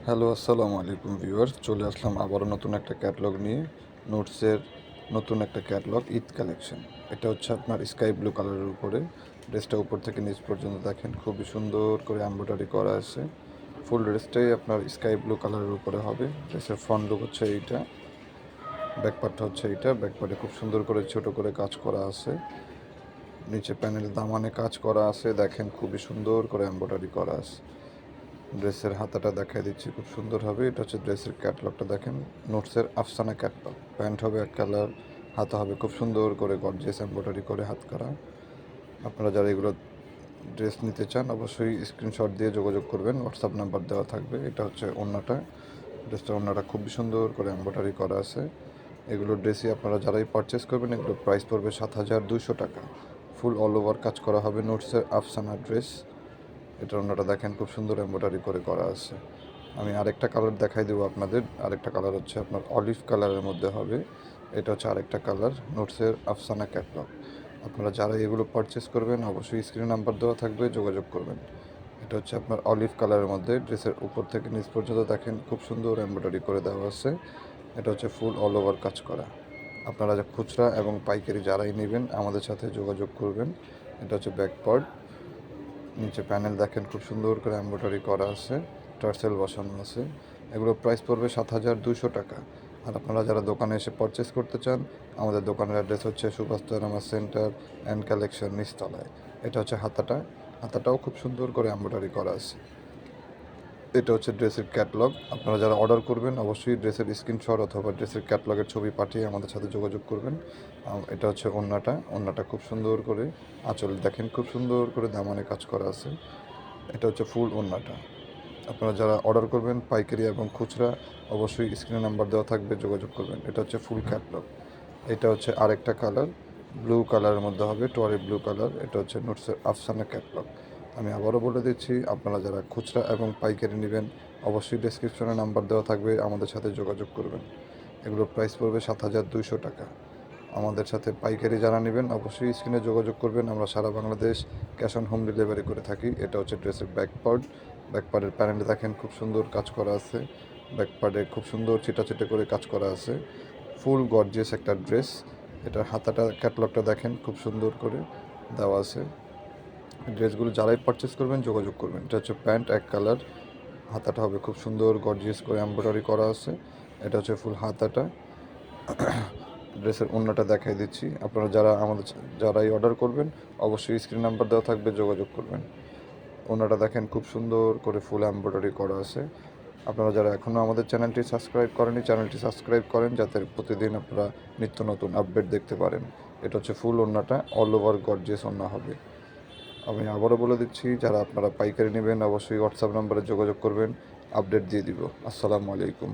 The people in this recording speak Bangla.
হ্যালো, আসসালামু আলাইকুম ভিউয়ার্স। চলে আসলাম আবারও নতুন একটা ক্যাটালগ নিয়ে। নোটসের নতুন একটা ক্যাটালগ, ঈদ কালেকশন। এটা হচ্ছে আপনার স্কাই ব্লু কালারের উপরে। ড্রেসটা উপর থেকে নিচ পর্যন্ত দেখেন খুবই সুন্দর করে এমব্রয়ডারি করা আছে। ফুল ড্রেসটাই আপনার স্কাই ব্লু কালারের উপরে হবে। ড্রেসের ফ্রন্ট লুক হচ্ছে এইটা, ব্যাক পার্টটা হচ্ছে এইটা। ব্যাক পার্টে খুব সুন্দর করে ছোট করে কাজ করা আছে। নিচে প্যানেলে দামানে কাজ করা আছে, দেখেন খুবই সুন্দর করে এমব্রয়ডারি করা আছে। ড্রেসের হাতাটা দেখাই দিচ্ছি, খুব সুন্দর হবে। এটা হচ্ছে ড্রেসের ক্যাটলগটা দেখেন, নোটসের আফসানা ক্যাটলগ। প্যান্ট হবে এক কালার, হাতা হবে খুব সুন্দর করে গর্জিয়াস এমব্রয়ডারি করে হাত করা। আপনারা যারা এগুলো ড্রেস নিতে চান অবশ্যই স্ক্রিনশট দিয়ে যোগাযোগ করবেন, হোয়াটসঅ্যাপ নাম্বার দেওয়া থাকবে। এটা হচ্ছে ওড়নাটা, ড্রেসটার ওড়নাটা খুবই সুন্দর করে এমব্রয়ডারি করা আছে। এগুলো ড্রেসই আপনারা যারাই পারচেস করবেন এগুলো প্রাইস পড়বে 7,200 টাকা। ফুল অল ওভার কাজ করা হবে নোটসের আফসানা ড্রেস। এটা ওড়নাটা দেখেন খুব সুন্দর এমব্রয়ডারি করে করা আছে। আমি আরেকটা কালার দেখাই দেবো আপনাদের। আরেকটা কালার হচ্ছে আপনার অলিভ কালারের মধ্যে হবে। এটা হচ্ছে আরেকটা কালার, নোটসের আফসানা ক্যাটলগ। আপনারা যারা এগুলো পারচেস করবেন অবশ্যই স্ক্রিনে নাম্বার দেওয়া থাকবে, যোগাযোগ করবেন। এটা হচ্ছে আপনার অলিভ কালারের মধ্যে, ড্রেসের উপর থেকে নিচ পর্যন্ত দেখেন খুব সুন্দর এমব্রয়ডারি করে দেওয়া আছে। এটা হচ্ছে ফুল অল ওভার কাজ করা। আপনারা খুচরা এবং পাইকারি যারাই নেবেন আমাদের সাথে যোগাযোগ করবেন। এটা হচ্ছে ব্যাক পার্ট, নিচে প্যানেল দেখেন খুব সুন্দর করে এমব্রয়ডারি করা আছে, টার্সেল বসানো আছে। এগুলো প্রাইস পড়বে 7,200 টাকা। আর আপনারা যারা দোকানে এসে পারচেস করতে চান, আমাদের দোকানের অ্যাড্রেস হচ্ছে সুভাষ তৈরামা সেন্টার অ্যান্ড কালেকশন, নিচতলায়। এটা হচ্ছে হাতাটা, হাতাটাও খুব সুন্দর করে এমব্রয়ডারি করা আছে। এটা হচ্ছে ড্রেসের ক্যাটলগ। আপনারা যারা অর্ডার করবেন অবশ্যই ড্রেসের স্ক্রিনশট অথবা ড্রেসের ক্যাটলগের ছবি পাঠিয়ে আমাদের সাথে যোগাযোগ করবেন। এটা হচ্ছে ওড়নাটা, ওড়নাটা খুব সুন্দর করে আঁচল দেখেন খুব সুন্দর করে দামানে কাজ করা আছে। এটা হচ্ছে ফুল ওড়নাটা। আপনারা যারা অর্ডার করবেন পাইকারি এবং খুচরা অবশ্যই স্ক্রিনে নাম্বার দেওয়া থাকবে, যোগাযোগ করবেন। এটা হচ্ছে ফুল ক্যাটলগ। এটা হচ্ছে আরেকটা কালার, ব্লু কালারের মধ্যে হবে, টরি ব্লু কালার। এটা হচ্ছে নোটসের আফসানা ক্যাটলগ। আমি আবারও বলে দিচ্ছি, আপনারা যারা খুচরা এবং পাইকারি নেবেন অবশ্যই ডেসক্রিপশনে নাম্বার দেওয়া থাকবে, আমাদের সাথে যোগাযোগ করবেন। এগুলোর প্রাইস পড়বে 7,200 টাকা। আমাদের সাথে পাইকারি যারা নেবেন অবশ্যই স্ক্রিনে যোগাযোগ করবেন। আমরা সারা Bangladesh cash on home delivery করে থাকি। এটা হচ্ছে ড্রেসের ব্যাক পার্ট। ব্যাক পার্টের প্যানেলে দেখেন খুব সুন্দর কাজ করা আছে। ব্যাক পার্টে খুব সুন্দর ছিটা করে কাজ করা আছে। ফুল গর্জিয়াস একটা ড্রেস। এটার হাতাটা ক্যাটলগটা দেখেন খুব সুন্দর করে দেওয়া আছে। ড্রেসগুলো যারাই পারচেস করবেন যোগাযোগ করবেন। এটা হচ্ছে প্যান্ট এক কালার, হাতাটা হবে খুব সুন্দর গর্জিয়াস করে এমব্রয়ডারি করা আছে। এটা হচ্ছে ফুল হাতাটা। ড্রেসের ওড়নাটা দেখাই দিচ্ছি। আপনারা যারাই অর্ডার করবেন অবশ্যই স্ক্রিন নাম্বার দেওয়া থাকবে, যোগাযোগ করবেন। ওড়নাটা দেখেন খুব সুন্দর করে ফুল এমব্রয়ডারি করা আছে। আপনারা যারা এখনও আমাদের চ্যানেলটি সাবস্ক্রাইব করেনি চ্যানেলটি সাবস্ক্রাইব করেন, যাতে প্রতিদিন আপনারা নিত্য নতুন আপডেট দেখতে পারেন। এটা হচ্ছে ফুল ওড়নাটা, অল ওভার গর্জিয়াস ওড়না হবে। আমি আবারও বলে দিচ্ছি, যারা আপনারা পাইকারি নেবেন অবশ্যই হোয়াটসঅ্যাপ নাম্বারে যোগাযোগ করবেন, আপডেট দিয়ে দিব। আসসালামু আলাইকুম।